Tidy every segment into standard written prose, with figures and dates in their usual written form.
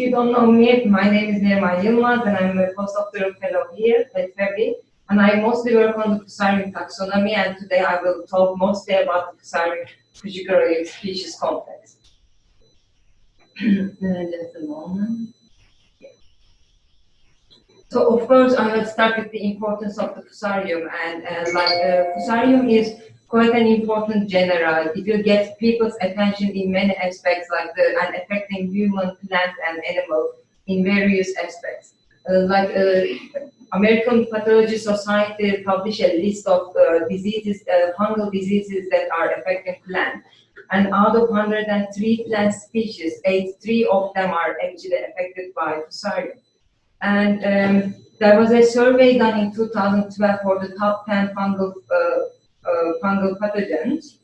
you don't know me, my name is Neriman Yilmaz, and I'm a postdoctoral fellow here at FABI. And I mostly work on the Fusarium taxonomy, and today I will talk mostly about the Fusarium fujikuroispecies complex. Just a moment. So, of course, I will start with the importance of the Fusarium, and Fusarium is quite an important genera. It will get people's attention in many aspects, and affecting human, plant, and animal in various aspects. American Pathology Society published a list of diseases, fungal diseases that are affecting plants. And out of 103 plant species, 83 of them are actually affected by Fusarium. And there was a survey done in 2012 for the top 10 fungal pathogens.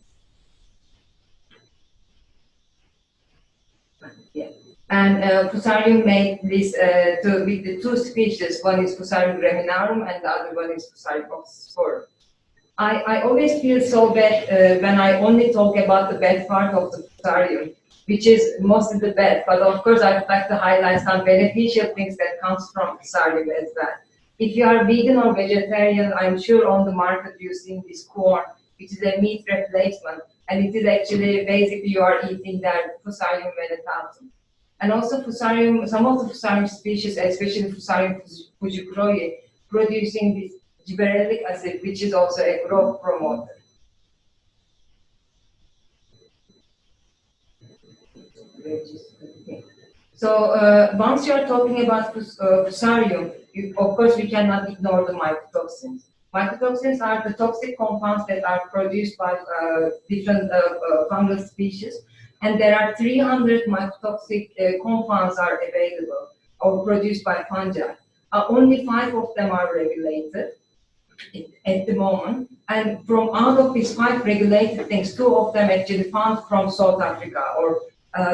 Yeah. And Fusarium made this with the two species. One is Fusarium graminarum and the other one is Fusarium oxysporum. I always feel so bad when I only talk about the bad part of the Fusarium, which is mostly the bad. But of course, I'd like to highlight some beneficial things that comes from Fusarium as well. If you are vegan or vegetarian, I'm sure on the market you're seeing this corn, which is a meat replacement, and it is actually basically you are eating that Fusarium venetatum. And also Fusarium, some of the Fusarium species, especially Fusarium fujikuroi, producing this gibberellic acid, which is also a growth promoter. So once you are talking about Fusarium, of course we cannot ignore the mycotoxins. Mycotoxins are the toxic compounds that are produced by different fungal species, and there are 300 mycotoxic compounds are available or produced by fungi. Only 5 of them are regulated at the moment, and from out of these 5 regulated things, 2 of them actually found from South Africa or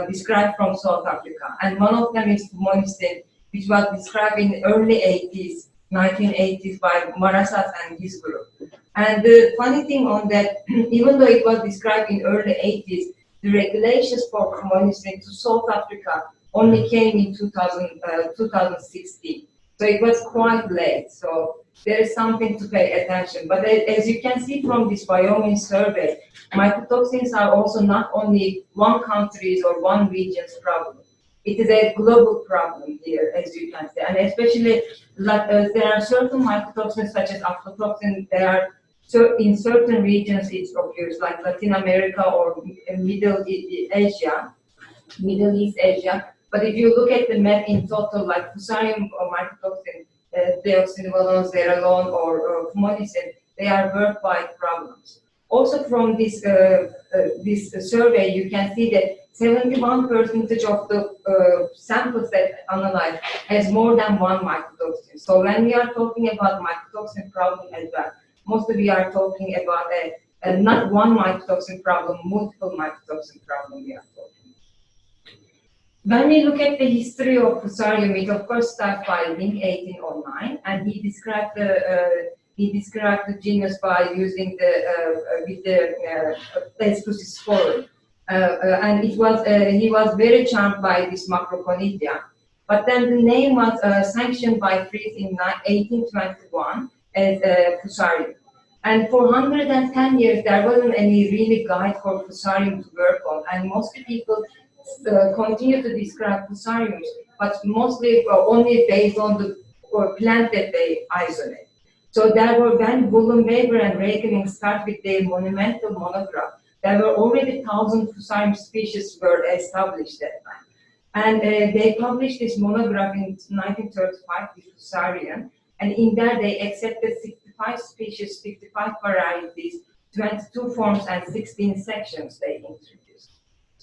described from South Africa, and one of them is monistin, which was described in the early 80s, 1980s by Marasat and his group. And the funny thing on that, even though it was described in early 80s, the regulations for monistin to South Africa only came in 2016. So it was quite late. So there is something to pay attention. But as you can see from this Wyoming survey, mycotoxins are also not only one country's or one region's problem. It is a global problem here, as you can see. And especially, there are certain mycotoxins, such as aflatoxin, they are in certain regions it occurs, like Latin America or Middle East Asia. But if you look at the map in total, like Fusarium or mycotoxin, deoxynivalenol, zeralone, or monistin, they are worldwide problems. Also from this survey, you can see that 71% of the samples that analyzed has more than one mycotoxin. So when we are talking about mycotoxin problem as well, mostly we are talking about a not one mycotoxin problem, multiple mycotoxin problem we are talking. When we look at the history of Fusarium, it of course starts by Link 1809, and he described the genus by using the Fusarium. And he was very charmed by this Macroconidia. But then the name was sanctioned by Fries in 1821 as Fusarium. And for 110 years, there wasn't any really guide for Fusarium to work on, and mostly people continue to describe Fusariums, but mostly only based on the plant that they isolate. So there were, when Bullen-Weber and Regeling start with their monumental monograph, there were already 1,000 Fusarium species were established that time. And they published this monograph in 1935 with Fusarium, and in there they accepted 65 species, 55 varieties, 22 forms, and 16 sections they introduced.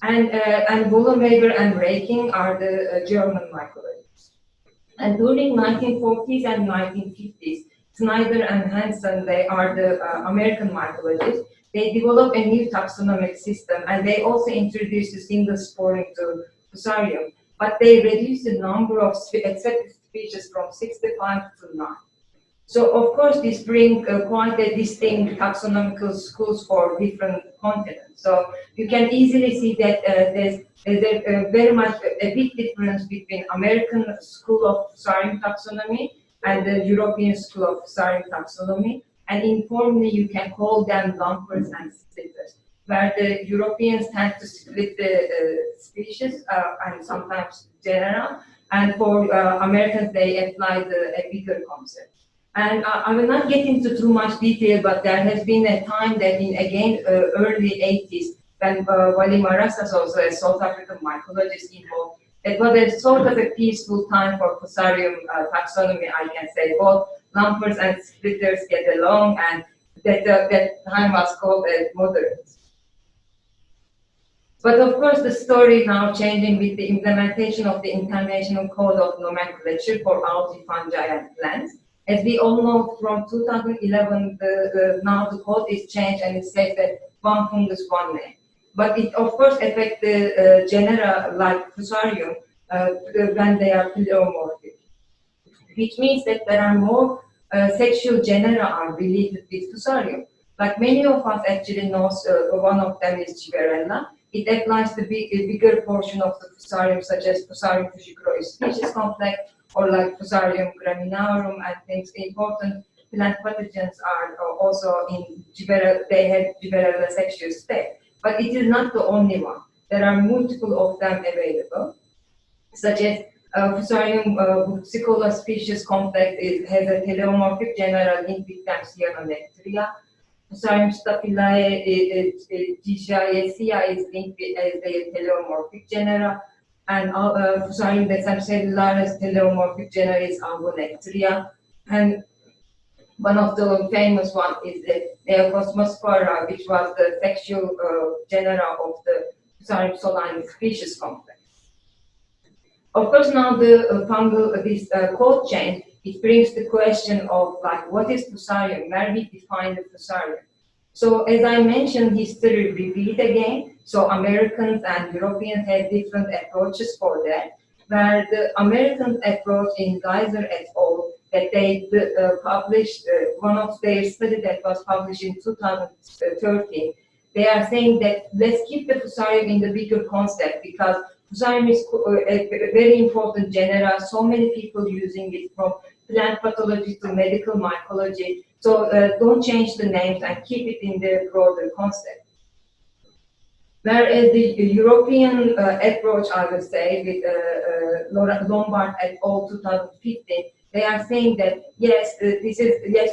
And Bullen-Weber and Regeling are the German mycologists. And during 1940s and 1950s, Snyder and Hansen, they are the American mycologists. They developed a new taxonomic system, and they also introduced a single sporing to Fusarium, but they reduced the number of accepted species from 65 to 9. So of course this brings quite a distinct taxonomical schools for different continents. So you can easily see that there's very much a big difference between American school of Fusarium taxonomy and the European school of Fusarium taxonomy. And informally you can call them lumpers and splitters, where the Europeans tend to split the species and sometimes genera, and for Americans they apply a bigger concept. And I will not get into too much detail, but there has been a time that in, again, early 80s, when Wally Marasas, also a South African mycologist, involved, it was a sort of a peaceful time for Fusarium taxonomy, I can say. Both lumpers and splitters get along, and that time was called moderate. But of course, the story now changing with the implementation of the International Code of Nomenclature for algae, fungi, and plants. As we all know, from 2011, now the code is changed and it says that one fungus, one name. But it, of course, affects the genera like Fusarium when they are pleomorphic, which means that there are more sexual genera are related with Fusarium. Like many of us actually know, one of them is Giberella. It applies to a bigger portion of the Fusarium, such as Fusarium fujikuroispecies complex, or like Fusarium graminearum, and things. Important plant pathogens are also in Giberella, they have Giberella sexual spec. But it is not the only one. There are multiple of them available, such as Fusarium fujikuroispecies complex has a teleomorphic genera linked with them cyanobacteria. Fusarium staphylae giaecia is linked as a teleomorphic genera, and Fusarium decemcellularis teleomorphic genera is Albonectria. And one of the famous one is the Neocosmospora, which was the sexual genera of the Fusarium solanum species complex. Of course, now the fungal, this code change, it brings the question of like, what is Fusarium? Where we define the Fusarium? So as I mentioned, history repeat again. So Americans and Europeans had different approaches for that. Where the American approach in Geyser et al. That they published, one of their study that was published in 2013, they are saying that let's keep the Fusarium in the bigger concept, because Fusarium is a very important genera, so many people using it from plant pathology to medical mycology. So don't change the names and keep it in the broader concept. Whereas the European approach, I would say, with Lombard et al. 2015, they are saying that yes,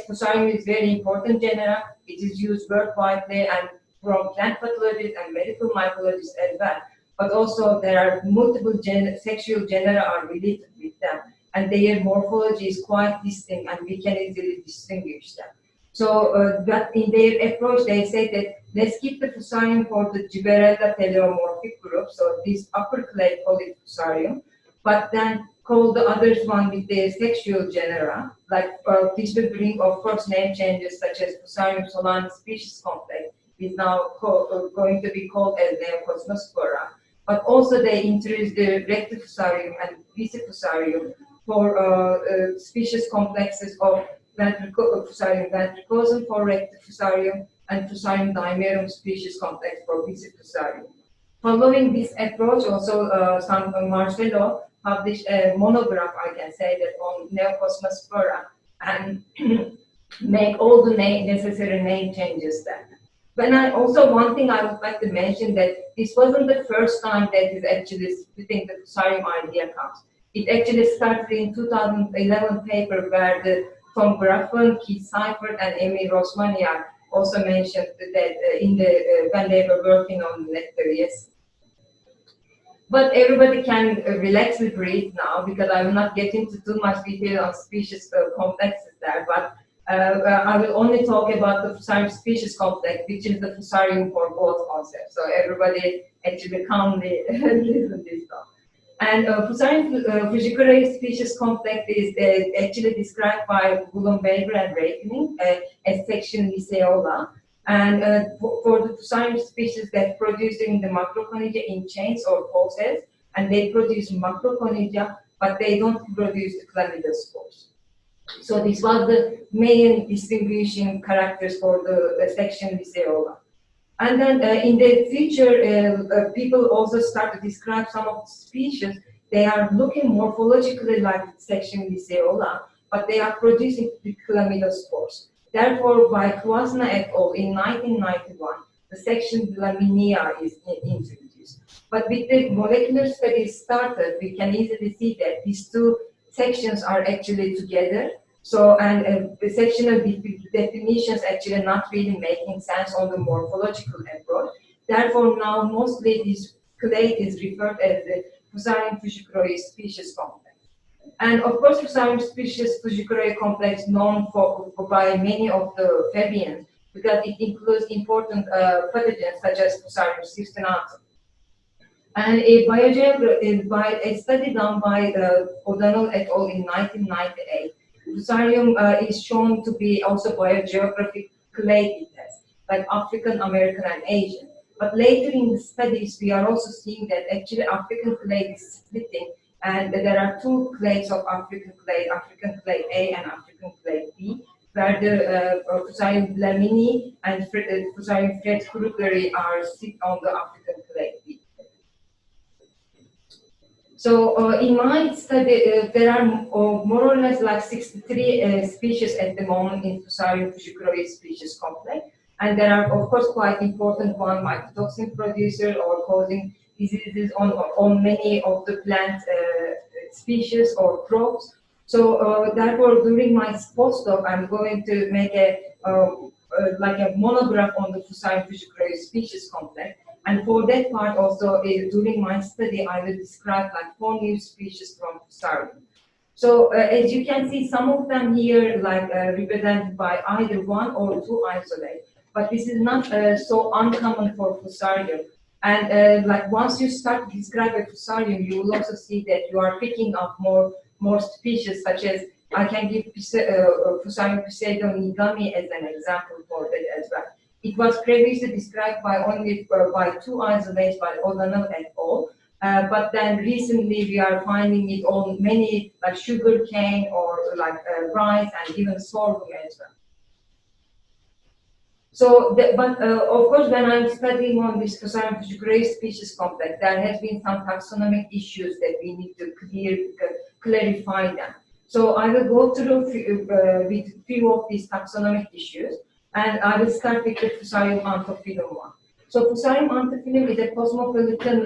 Fusarium is very important genera. It is used worldwide and from plant pathologists and medical mycologists as well. But also there are multiple sexual genera are related with them, and their morphology is quite distinct, and we can easily distinguish them. So that in their approach, they say that let's keep the Fusarium for the Giberella teleomorphic group, so this upper clade call it Fusarium, but then call the others one with their sexual genera, like this will bring, of course, name changes such as Fusarium solanum species complex is now going to be called as Neocosmospora. But also they introduced the Rectifusarium and Visifusarium for species complexes of Fusarium ventricosum for Rectifusarium and Fusarium dimerum species complex for Visifusarium. Following this approach, also Marcelo published a monograph, I can say, that on Neocosmospora, and make all the necessary name changes then. But also one thing I would like to mention, that this wasn't the first time that is actually splitting the Fusarium idea comes. It actually started in 2011 paper where the Tom Graffen, Keith Seifert, and Emil Rosmaniak also mentioned that in the when they were working on nectaries. But everybody can relax and breathe now, because I will not get into too much detail on species complexes there, but I will only talk about the Fusarium species complex, which is the Fusarium for both concepts. So everybody actually calmly listen this stuff. And Fusarium fujikuroispecies complex is actually described by Gullenberger and Reikening as section Lyceola. And for the Fusarium species that producing the macroconidea in chains or pulses, and they produce macroconidea, but they don't produce the chlamydia spores. So this was the main distinguishing characters for the section Lyceola. And then in the future, people also start to describe some of the species. They are looking morphologically like section Lyceola, but they are producing the chlamydospores. Therefore, by Kwasna et al. In 1991, the section Laminia is introduced. But with the molecular studies started, we can easily see that these two sections are actually together. So, and the sectional definitions actually not really making sense on the morphological approach. Therefore, now mostly this clade is referred as the Fusarium fujikuroispecies complex. And of course, Fusarium species fujikuroi complex known by many of the Fabians because it includes important pathogens such as Fusarium circinatum. And a study done by O'Donnell et al. In 1998, Fusarium is shown to be also biogeographic clade like African, American, and Asian. But later in the studies, we are also seeing that actually African clade is splitting, and there are two clades of African clade A and African clade B, where the Fusarium lamini and Fusarium fred-krugeri are sit on the African clade B. So in my study, there are more or less like 63 species at the moment in Fusarium fujikuroispecies complex. And there are, of course, quite important one, mycotoxin producer or causing diseases on many of the plant species or crops. So therefore, during my postdoc, I'm going to make like a monograph on the Fusarium fujikuroispecies complex. And for that part also, during my study, I will describe like 4 new species from Fusarium. So as you can see, some of them here like represented by either 1 or 2 isolates. But this is not so uncommon for Fusarium. And like once you start to describe a Fusarium, you will also see that you are picking up more species, such as I can give Fusarium pseudonigami as an example for that as well. It was previously described by only by 2 isolates by O'Donnell et al. But then recently we are finding it on many like sugar cane or like rice and even sorghum as well. So, of course, when I'm studying on this Fusarium fujikuroispecies complex, there has been some taxonomic issues that we need to clarify them. So I will go through with few of these taxonomic issues. And I will start with the Fusarium antophyllum one. So Fusarium antophyllum is a cosmopolitan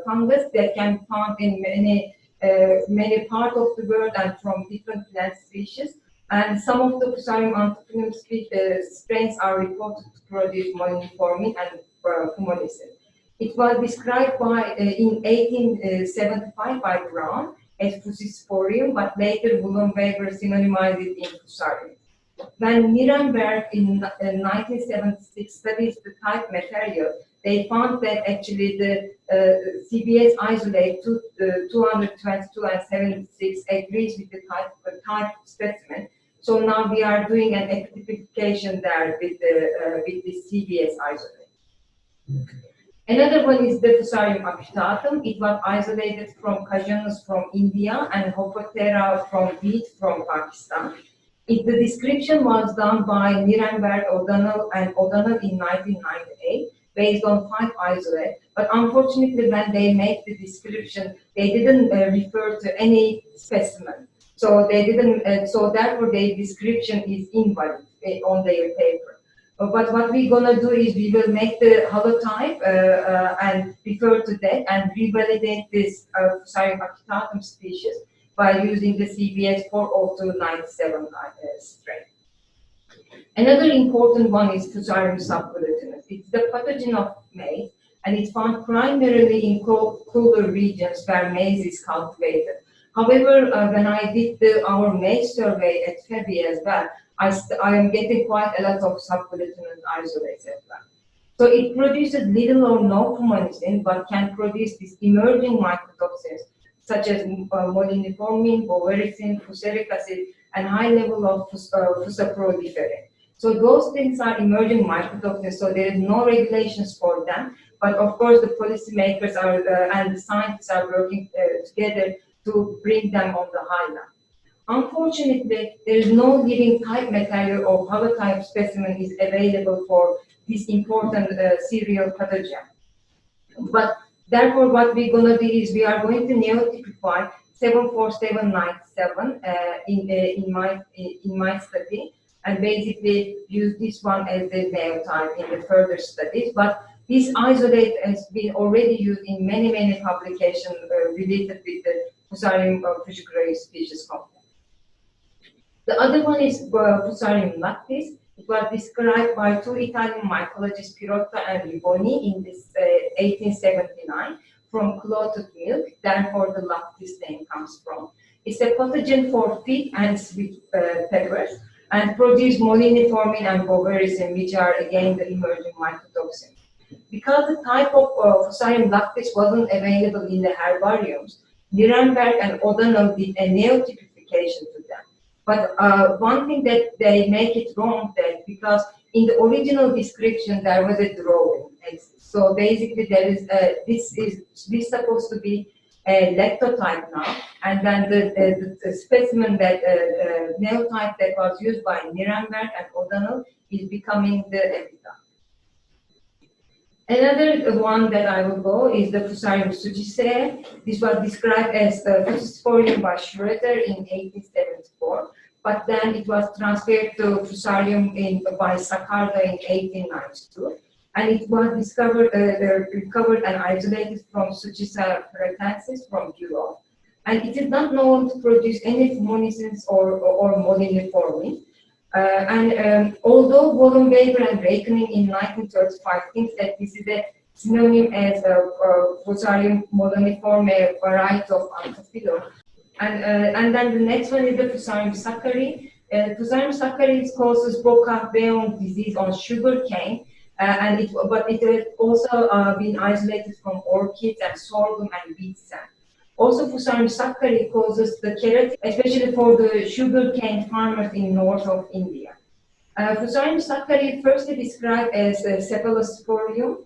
fungus that can be found in many parts of the world and from different plant species. And some of the Fusarium antophyllum strains are reported to produce moliniformin and fumolicin. It was described in 1875 by Brown as Fusisporium, but later Woolenweber synonymized it in Fusarium. When Nirenberg in 1976 studied the type material, they found that actually the CBS isolate 222 and 76 agrees with the type specimen. So now we are doing an ectification there with the CBS isolate. Another one is the Fusarium acutatum. It was isolated from Cajanus from India and Hopotera from wheat from Pakistan. The description was done by Nirenberg, O'Donnell, and O'Donnell in 1998, based on 5 isolates. But unfortunately, when they made the description, they didn't refer to any specimen. So they didn't. So therefore, their description is invalid on their paper. But what we're gonna do is we will make the holotype and refer to that and revalidate this Fusarium acutatum species by using the CBS 40297 strain. Another important one is Fusarium subglutinus. It's the pathogen of maize, and it's found primarily in cooler regions where maize is cultivated. However, when I did our maize survey at FABI as well, I am getting quite a lot of subglutinous isolates as well. So it produces little or no fumolicin, but can produce these emerging mycotoxins, such as moliniformin, bovaricin, fusaric acid, and high level of fusaproliferate. So those things are emerging mycotoxins, so there is no regulations for them. But of course, the policymakers and the scientists are working together to bring them on the high line. Unfortunately, there is no living type material or holotype specimen is available for this important serial pathogen. But therefore, what we're going to do is we are going to neotypify 74797 in my study, and basically use this one as the neotype in the further studies. But this isolate has been already used in many publications related with the Fusarium fujikuroispecies complex. The other one is Fusarium lactis. It was described by two Italian mycologists, Pirotta and Riboni, in this 1879 from clotted milk. Therefore, the lactis name comes from. It's a pathogen for fig and sweet peppers and produce moliniformin and boverism, which are again the emerging mycotoxin. Because the type of Fusarium lactis wasn't available in the herbariums, Nirenberg and O'Donnell did a neotypification to them. But one thing that they make it wrong that because in the original description there was a drawing. So basically there is this supposed to be a lectotype now, and then the specimen that neotype that was used by Nirenberg and O'Donnell is becoming the epitaph. Another one that I will go is the Fusarium sujicere. This was described as Fusarium by Schroeder in 1874, but then it was transferred to Fusarium by Sacchari in 1892, and it was discovered, recovered and isolated from Sujicera pratensis from Europe, and it is not known to produce any fumonisins or moliniformin. Although Wollenweber and Reikening in 1935 thinks that this is a synonym as Fusarium moliniforme variety of Anthophyllum. And then the next one is the Fusarium sacchari. Fusarium sacchari causes Broca-Beon disease on sugar cane, but it has also been isolated from orchids and sorghum and wheat sand. Also, Fusarium sacchari causes the keratin, especially for the sugarcane farmers in north of India. Fusarium sacchari firstly described as Cephalosporium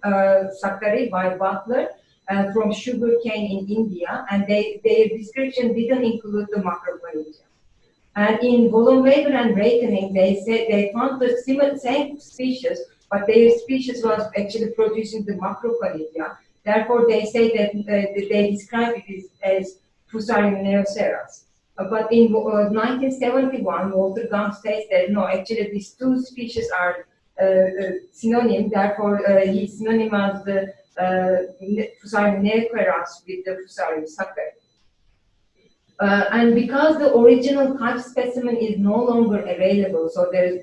sacchari by Butler from sugarcane in India, and their description didn't include the macrophagia. And in Wollenweber and Reikening, they said they found the same species, but their species was actually producing the macrophagia. Therefore, they say that they describe it as Fusarium neoceras. But in 1971, Walter Gum states that no, actually these two species are synonym. Therefore, he synonymized the Fusarium neoceras with the Fusarium sacchari. And because the original type specimen is no longer available, so there's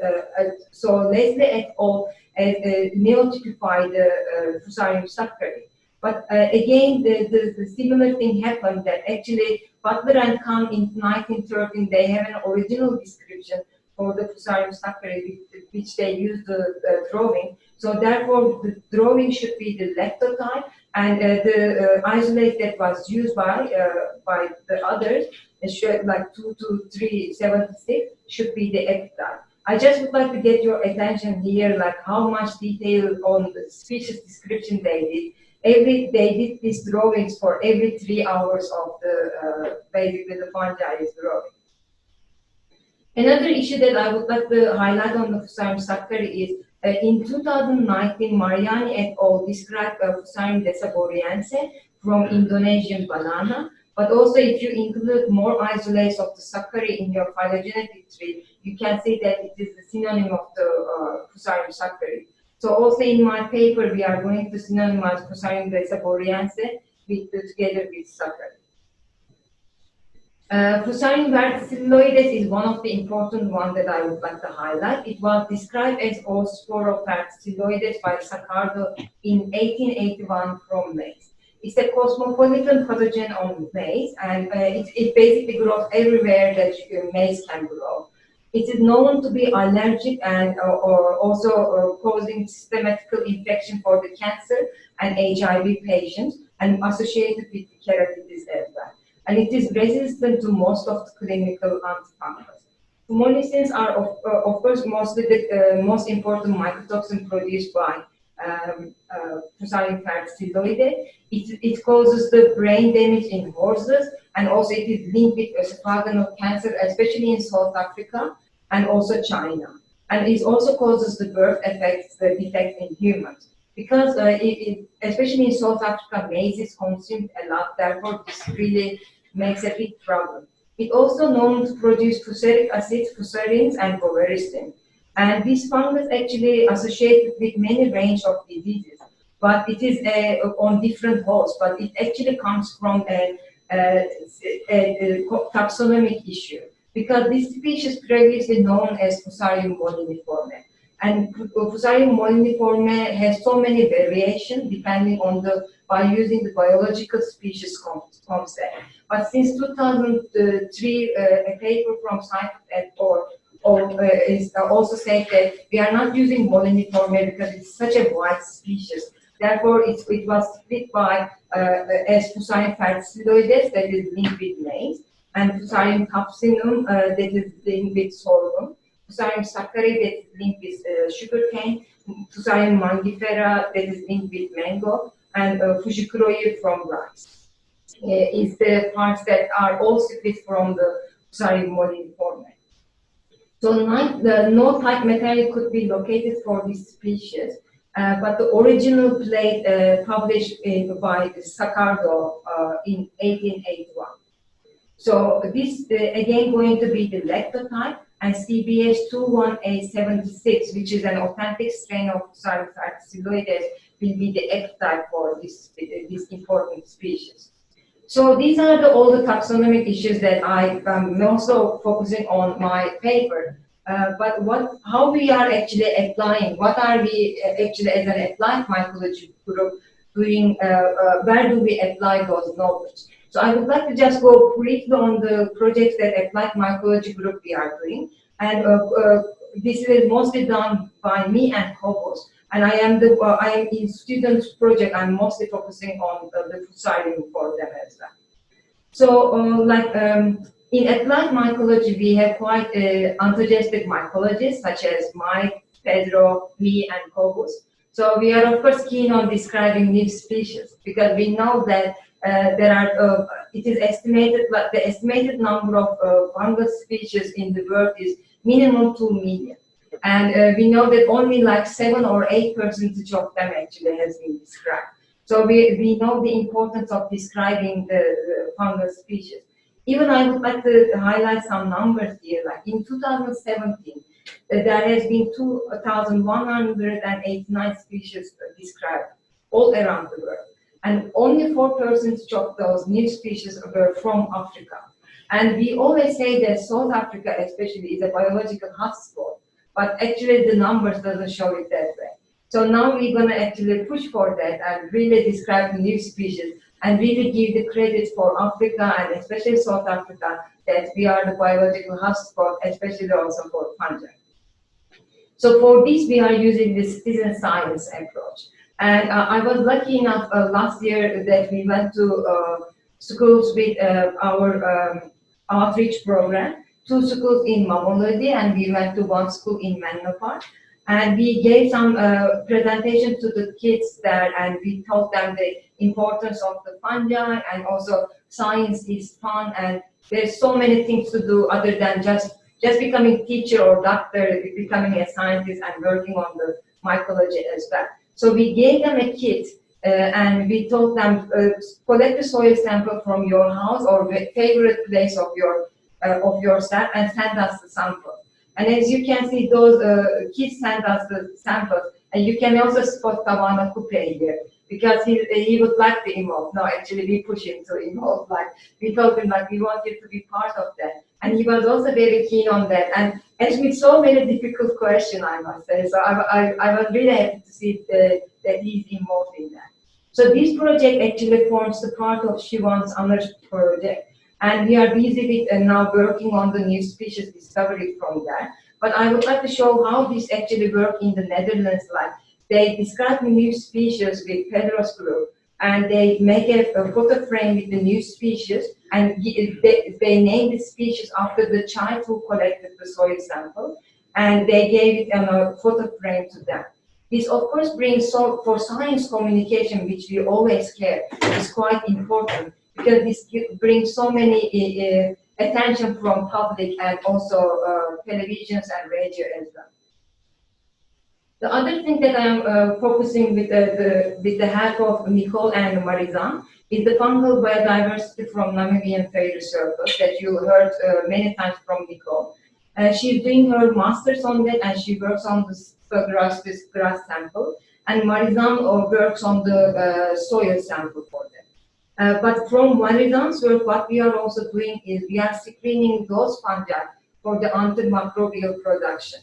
so Leslie et al. Neotypified the Fusarium sacchari. But again, the similar thing happened that actually Butler and Kahn in 1913, they have an original description for the Fusarium sacchari, which they used the drawing. So therefore, the drawing should be the lectotype, and the isolate that was used by the others, like 22376, should be the epitaph. I just would like to get your attention here, like how much detail on the species description they did. They did these drawings for every 3 hours of the basically the fungi is growing. Another issue that I would like to highlight on the Fusarium sacchari is in 2019, Mariani et al. Described Fusarium desaboriense from Indonesian banana. But also, if you include more isolates of the sacchari in your phylogenetic tree, you can see that it is the synonym of the Fusarium sacchari. So also in my paper, we are going to synonymize Fusarium desaboriense together with sacchari. Fusarium verticillioides is one of the important ones that I would like to highlight. It was described as Osporoverticillioides by Saccardo in 1881 from maize. It's a cosmopolitan pathogen on maize, and it basically grows everywhere that maize can grow. It is known to be allergic and also causing systematical infection for the cancer and HIV patients, and associated with keratitis as well. And it is resistant to most of the clinical antifungals. Fumonisins are, of course, mostly the most important mycotoxin produced by Fusarium verticillioides. It causes the brain damage in horses, and also it is linked with esophageal cancer, especially in South Africa and also China. And it also causes the birth defect in humans. Because especially in South Africa, maize is consumed a lot, therefore this really makes a big problem. It also known to produce fusaric acid, fusarins, and bovaristin. And this fungus actually associated with many range of diseases, but it is on different hosts, but it actually comes from a taxonomic issue, because this species previously known as Fusarium moliniforme. And Fusarium moliniforme has so many variations depending on by using the biological species concept. But since 2003, a paper from Scientific is also said that we are not using moliniforme because it's such a wide species. Therefore, it was split by as Fusarium verticillioides, that is linked with maize, and Fusarium capsinum, that is linked with sorghum, Fusarium sacchari, that is linked with sugarcane, Fusarium mangifera, that is linked with mango, and fujikori from rice. Is the parts that are all split from the Fusarium moliniforme. So no type material could be located for this species, but the original plate published by Saccardo in 1881. So this again going to be the lectotype, and CBS 21A76, which is an authentic strain of Fusarium verticillioides, will be the ectotype for this important species. So these are all the taxonomic issues that I'm also focusing on my paper. But how we are actually applying, what are we actually as an applied mycology group doing, where do we apply those knowledge? So I would like to just go briefly on the projects that applied mycology group we are doing. And this is mostly done by me and co-hosts. And I am in students project, I'm mostly focusing on the Fusarium for them as well. So in applied mycology, we have quite enthusiastic mycologists such as Mike, Pedro, me, and co-hosts. So we are of course keen on describing new species because we know that it is estimated, but the estimated number of fungus species in the world is minimum 2 million. And we know that only like 7 or 8% of them actually has been described. So we know the importance of describing the fungus species. Even I would like to highlight some numbers here. Like in 2017, there has been 2,189 species described all around the world. And only 4% of those new species were from Africa. And we always say that South Africa especially is a biological hotspot, but actually the numbers doesn't show it that way. So now we're going to actually push for that and really describe the new species and really give the credit for Africa and especially South Africa that we are the biological hotspot, especially also for fungi. So for this, we are using the citizen science approach. And I was lucky enough last year that we went to schools with our outreach program, 2 schools in Mycology, and we went to 1 school in Menlo Park. And we gave some presentation to the kids there, and we told them the importance of the fungi, and also science is fun, and there's so many things to do other than just becoming teacher or doctor, becoming a scientist and working on the mycology as well. So we gave them a kit, and we told them, collect a soil sample from your house or the favorite place of your staff and send us the sample. And as you can see, those kids send us the samples, and you can also spot Tawana Coupe here because he would like to involve. No, actually, we push him to involve. Like we told him, like we want you to be part of that, and he was also very keen on that. And as with so many difficult questions, I must say, so I was really happy to see that he's involved in that. So this project actually forms the part of Shivan's honors project. And we are busy with now working on the new species discovery from there. But I would like to show how this actually works in the Netherlands. Like they describe the new species with Pedro's group, and they make a photo frame with the new species, and they name the species after the child who collected the soil sample, and they gave it a photo frame to them. This, of course, brings for science communication, which we always care, is quite important. because this brings so many attention from public and also televisions and radio as well. The other thing that I'm focusing with the help of Nicole and Marizan is the fungal biodiversity from Namibian fairy circles that you heard many times from Nicole. She's doing her master's on that, and she works on this grass sample, and Marizan works on the soil sample for that. But from Marizan's work, what we are also doing is we are screening those fungi for the antimicrobial production.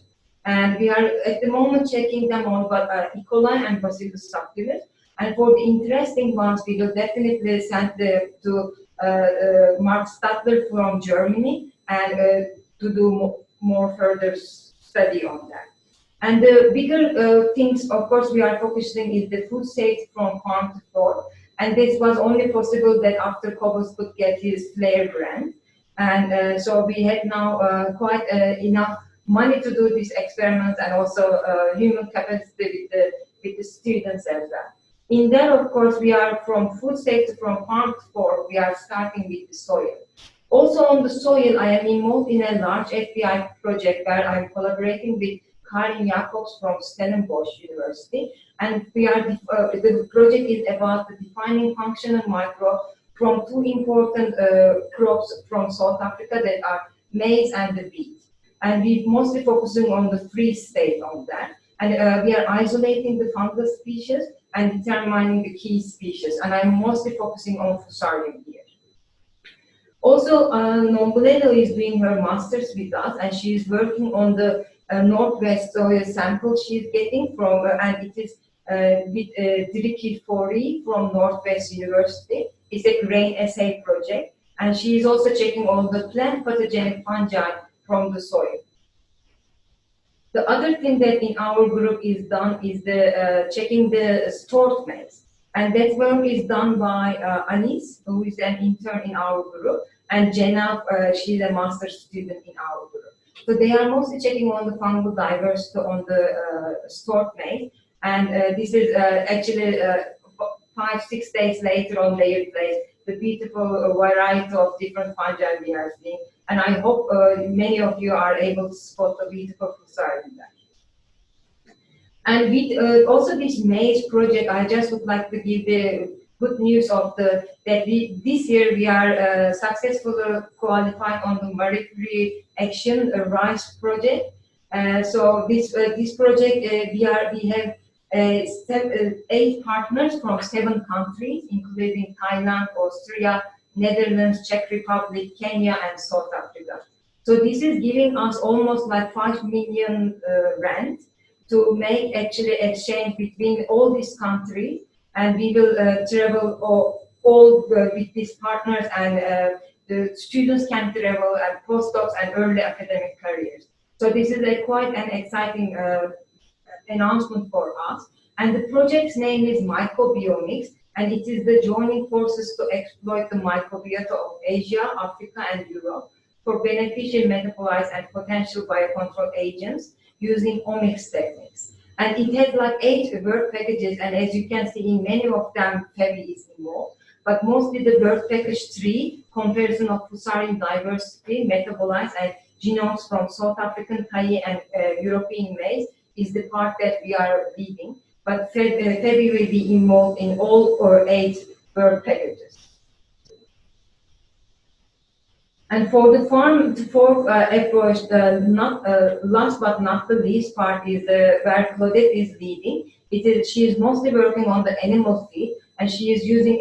And we are at the moment checking them on E. coli and Bacillus subtilis. And for the interesting ones, we will definitely send them to Mark Stadler from Germany and to do more further study on that. And the bigger things, of course, we are focusing is the food safety from farm to fork. And this was only possible that after Cobos could get his FLAIR grant. And so we had now quite enough money to do these experiments and also human capacity with the students as well. In that, of course, we are from food safety from farm to fork, we are starting with the soil. Also on the soil, I am involved in a large FBI project where I'm collaborating with Karin Jacobs from Stellenbosch University, and we are the project is about the defining functional microbe from two important crops from South Africa that are maize and the wheat. And we're mostly focusing on the free state on that. And we are isolating the fungal species and determining the key species. And I'm mostly focusing on Fusarium here. Also, Nombledo is doing her master's with us, and she's working on the northwest soil sample she's getting from, and it is with Diriki Fori from Northwest University. It's a grain assay project, and she is also checking on the plant pathogenic fungi from the soil. The other thing that in our group is done is the checking the stored maize, and that work is done by Anis, who is an intern in our group, and Jenna, she's a master's student in our group. So they are mostly checking on the fungal diversity on the stored maize, and this is actually 5-6 days later on their place, the beautiful variety of different fungi we are seeing. And I hope many of you are able to spot the beautiful Fusarium there. And with also this maize project, I just would like to give the good news of that this year we are successfully qualified on the Marie Curie Action Rice project. So this project we have 8 partners from 7 countries, including Thailand, Austria, Netherlands, Czech Republic, Kenya, and South Africa. So this is giving us almost like 5 million rand to make actually exchange between all these countries, and we will travel all with these partners, and the students can travel and postdocs and early academic careers. So this is quite an exciting announcement for us. And the project's name is Mycobiomics, and it is the joining forces to exploit the microbiota of Asia, Africa, and Europe for beneficial metabolites and potential biocontrol agents using omics techniques. And it has like 8 work packages, and as you can see in many of them, FABI is involved. But mostly the work package 3, comparison of Fusarium diversity, metabolites, and genomes from South African, Thai, and European maize, is the part that we are leading. But FABI will be involved in all 8 work packages. And for the farm to fork approach, last but not the least part is where Claudette is leading. She is mostly working on the animal feed, and she is using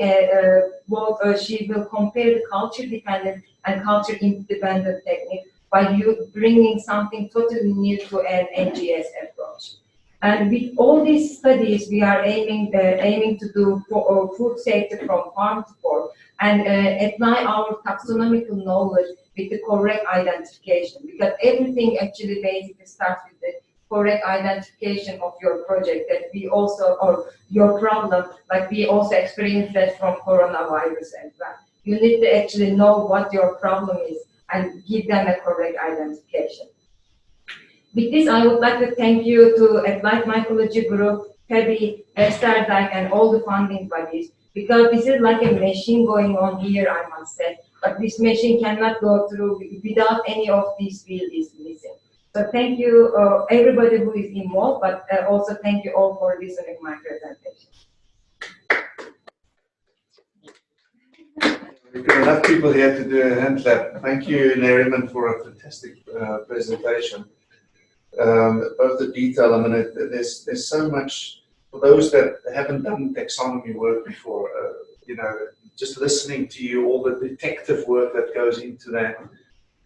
she will compare the culture dependent and culture independent technique by bringing something totally new to an NGS approach. And with all these studies, we are aiming to do food safety from farm to fork and apply our taxonomical knowledge with the correct identification, because everything actually basically starts with the correct identification of your project that we also, or your problem, like we also experienced that from coronavirus as well. You need to actually know what your problem is and give them a correct identification. With this, I would like to thank you to Applied Mycology Group, FABI, Esther, and all the funding bodies. because this is like a machine going on here, I must say. But this machine cannot go through without any of these wheel is missing. So thank you, everybody who is involved, but also thank you all for listening to my presentation. We've got enough people here to do a hand clap. Thank you, Neriman, for a fantastic presentation. Both the detail, I mean, there's so much, for those that haven't done taxonomy work before, you know, just listening to you, all the detective work that goes into that,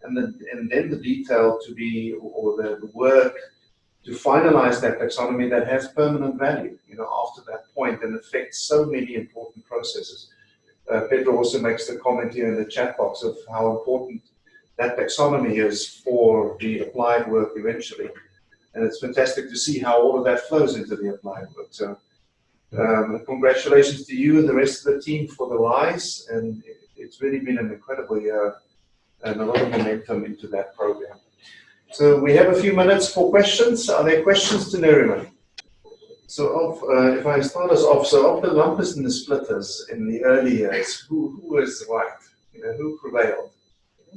and then the detail to be, or the work to finalize that taxonomy that has permanent value, you know, after that point, and affects so many important processes. Pedro also makes the comment here in the chat box of how important that taxonomy is for the applied work eventually. And it's fantastic to see how all of that flows into the applied work. So congratulations to you and the rest of the team for the rise. And it's really been an incredible year and a lot of momentum into that program. So we have a few minutes for questions. Are there questions to Neriman? So if I start us off, so of the lumpers and the splitters in the early years, who was right? You know, who prevailed?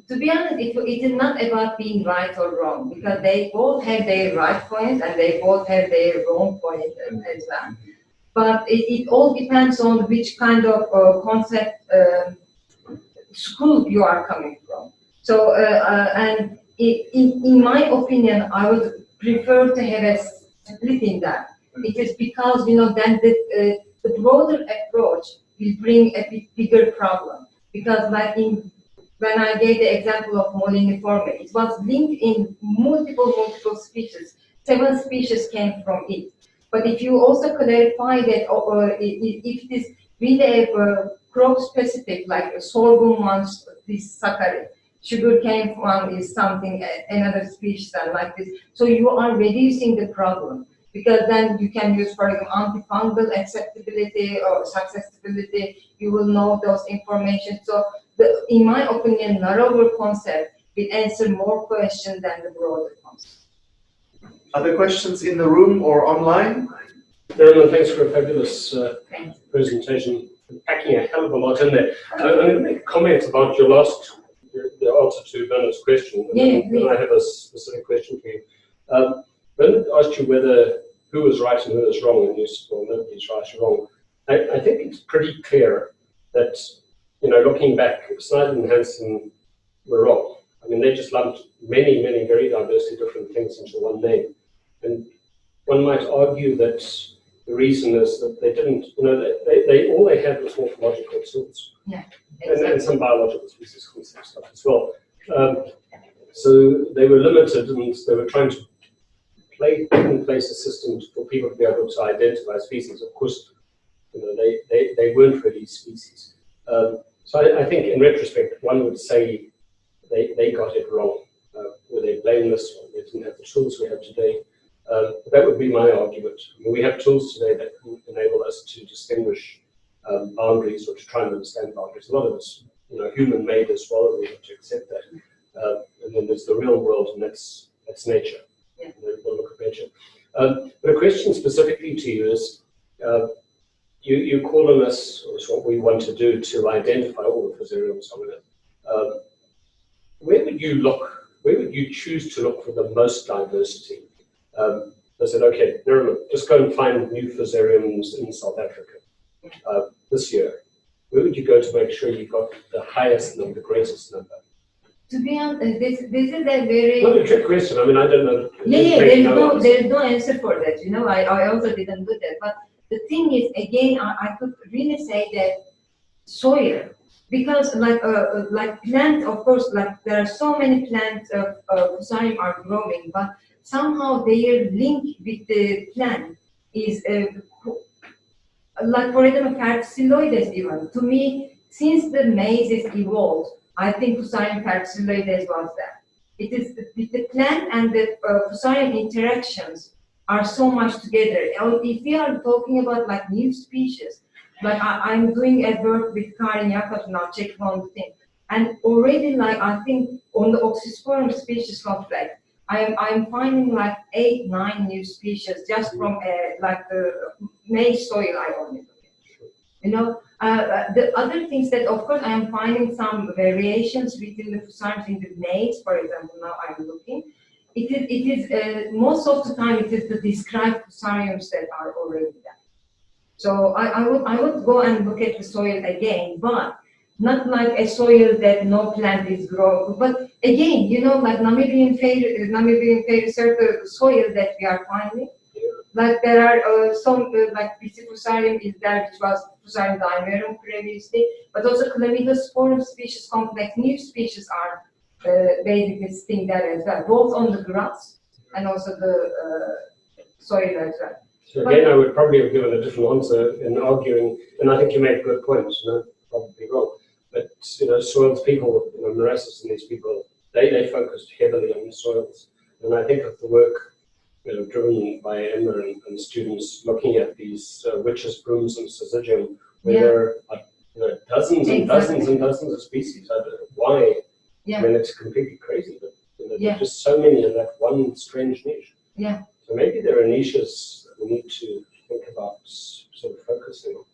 To be honest, it is not about being right or wrong, because they both have their right points and they both have their wrong points as well. But it all depends on which kind of concept school you are coming from. So, and in my opinion, I would prefer to have a split in that. It is because, you know, then the broader approach will bring a bit bigger problem. Because like when I gave the example of moliniforme, it was linked in multiple species. 7 species came from it. But if you also clarify that if it is really a crop specific, like a sorghum ones, this sacchari, sugarcane one is something, another species and like this. So you are reducing the problem. Because then you can use, for example, antifungal acceptability or susceptibility. You will know those information. So, in my opinion, narrower concept will answer more questions than the broader concept. Other questions in the room or online? Neriman, thanks for a fabulous presentation. Packing a hell of a lot in there. I'm going to make a comment about your the answer to Bernard's question. And I have a specific question for you. Bernard asked you who was right and who was wrong, and you said, well, nobody's right or wrong. I think it's pretty clear that, you know, looking back, Snyder and Hansen were wrong. I mean, they just lumped many very diversely different things into one name. And one might argue that the reason is that they didn't, you know, all they had was morphological tools. Yeah, exactly. And some biological species concept stuff as well. So they were limited, and they were trying to put in place a system for people to be able to identify species. Of course, you know, they weren't really species. So I think in retrospect, one would say they got it wrong. Were they blameless, or they didn't have the tools we have today? That would be my argument. I mean, we have tools today that can enable us to distinguish boundaries, or to try and understand boundaries. A lot of it's, you know, human-made as well, and we have to accept that. And then there's the real world, and that's nature. Yeah. We'll look at nature. But a question specifically to you is, you call on us, or it's what we want to do, to identify all the Fusarium somewhere. Where would you look? Where would you choose to look for the most diversity? I said, okay, Neriman, just go and find new Fusariums in South Africa this year. Where would you go to make sure you got the highest number, the greatest number? To be honest, this is a very... Not a trick question. I mean, I don't know. Yeah, there is no answer for that. You know, I also didn't do that. But the thing is, again, I could really say that soil, because like plants, of course, like there are so many plants of Fusarium are growing, but somehow their link with the plant is like, for example, verticillioides even. To me, since the mazes evolved, I think Fusarium verticillioides was that. It is the plant and the Fusarium interactions are so much together. If we are talking about like new species, like I'm doing a work with Karin Yakov now, checking on the thing, and already like I think on the Oxysporum species complex, I'm finding like 8, 9 new species just from like the maize soil I only look at. You know, the other things that, of course, I am finding some variations within the Fusarium in the maize, for example. Now I'm looking. It is most of the time it is the described Fusariums that are already there. So I would go and look at the soil again, but not like a soil that no plant is growing. But again, you know, like Namibian fairy soil that we are finding. Like there are some like Fusarium is there, which was Fusarium dimerum previously, but also Chlamydosporum species complex new species are basically sitting there as well, both on the grass and also the soil as well. So again, I would probably have given a different answer in arguing, and I think you made a good point, you know, probably wrong. But you know, soils people, you know, Morasis and these people, they focused heavily on the soils. And I think of the work, you know, driven by Emma and students looking at these witches, brooms, and syzygium, where there are, you know, dozens and dozens and dozens of species. I don't know why. Yeah. I mean, it's completely crazy, but you know, Yeah. there's just so many in that one strange niche. Yeah. So maybe there are niches that we need to think about sort of focusing on.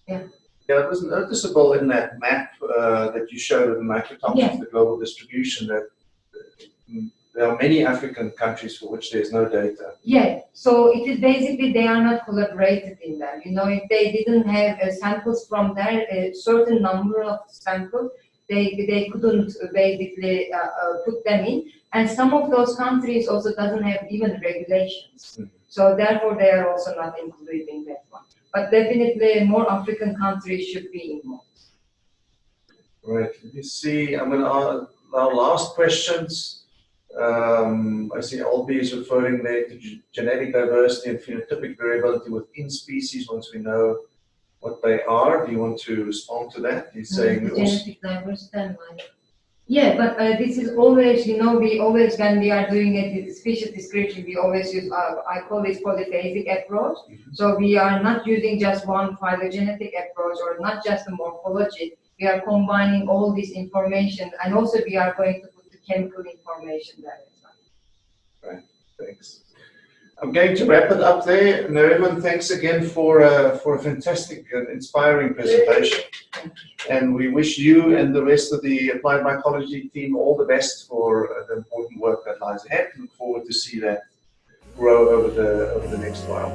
Yeah. Yeah, it was noticeable in that map that you showed of the mycotoxins, the global distribution, that there are many African countries for which there's no data. Yeah, so it is basically they are not collaborated in that. You know, if they didn't have samples from there, a certain number of samples, they couldn't basically put them in. And some of those countries also doesn't have even regulations. Mm-hmm. So therefore they are also not included in that one. But definitely more African countries should be involved. Right, let me see, I'm going to our last questions. I see Albie is referring there to genetic diversity and phenotypic variability within species once we know what they are. Do you want to respond to that? He's saying genetic diversity and yeah, but this is always, you know, we always, when we are doing a species description, we always use, I call this polyphasic approach. So we are not using just one phylogenetic approach or not just the morphology. We are combining all this information, and also we are going to put the chemical information there as well. Right, thanks. I'm going to wrap it up there. Neriman, thanks again for a fantastic and inspiring presentation. And we wish you and the rest of the Applied Mycology team all the best for the important work that lies ahead. Look forward to see that grow over the next while.